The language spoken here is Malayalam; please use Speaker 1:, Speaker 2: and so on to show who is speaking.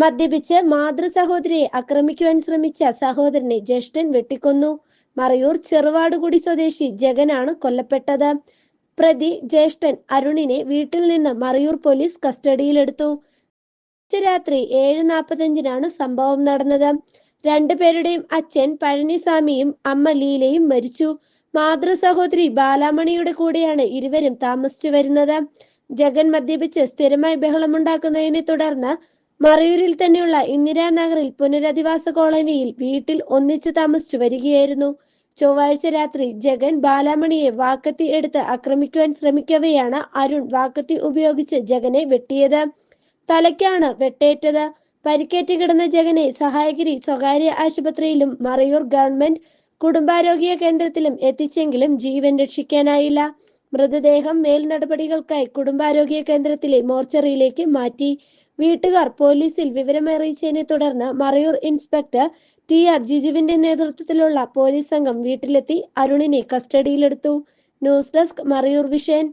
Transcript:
Speaker 1: മദ്യപിച്ച് മാതൃ സഹോദരിയെ ആക്രമിക്കുവാൻ ശ്രമിച്ച സഹോദരനെ ജ്യേഷ്ഠൻ വെട്ടിക്കൊന്നു. മറയൂർ ചെറുവാടുകുടി സ്വദേശി ജഗനാണ് കൊല്ലപ്പെട്ടത്. പ്രതി ജ്യേഷ്ഠൻ അരുണിനെ വീട്ടിൽ നിന്ന് മറയൂർ പോലീസ് കസ്റ്റഡിയിലെടുത്തു. രാത്രി 7:45 സംഭവം നടന്നത്. രണ്ടുപേരുടെയും അച്ഛൻ പഴനിസ്വാമിയും അമ്മ ലീലയും മരിച്ചു. മാതൃ സഹോദരി ബാലാമണിയുടെ കൂടെയാണ് ഇരുവരും താമസിച്ചു വരുന്നത്. ജഗൻ മദ്യപിച്ച് സ്ഥിരമായി ബഹളമുണ്ടാക്കുന്നതിനെ തുടർന്ന് മറയൂരിൽ തന്നെയുള്ള ഇന്ദിരാനഗറിൽ പുനരധിവാസ കോളനിയിൽ വീട്ടിൽ ഒന്നിച്ചു താമസിച്ചു വരികയായിരുന്നു. ചൊവ്വാഴ്ച രാത്രി ജഗൻ ബാലാമണിയെ വാക്കത്തി എടുത്ത് ആക്രമിക്കുവാൻ ശ്രമിക്കവെയാണ് അരുൺ വാക്കത്തി ഉപയോഗിച്ച് ജഗനെ വെട്ടിയത്. തലയ്ക്കാണ് വെട്ടേറ്റത്. പരിക്കേറ്റ് കിടന്ന ജഗനെ സഹായഗിരി സ്വകാര്യ ആശുപത്രിയിലും മറയൂർ ഗവൺമെന്റ് കുടുംബാരോഗ്യ കേന്ദ്രത്തിലും എത്തിച്ചെങ്കിലും ജീവൻ രക്ഷിക്കാനായില്ല. മൃതദേഹം മേൽ നടപടികൾക്കായി കുടുംബാരോഗ്യ കേന്ദ്രത്തിലെ മോർച്ചറിയിലേക്ക് മാറ്റി. വീട്ടുകാർ പോലീസിൽ വിവരമറിയിച്ചതിനെ തുടർന്ന് മറയൂർ ഇൻസ്പെക്ടർ TR ജിജുവിന്റെ നേതൃത്വത്തിലുള്ള പോലീസ് സംഘം വീട്ടിലെത്തി അരുണിനെ കസ്റ്റഡിയിലെടുത്തു. News desk Marayoor vision.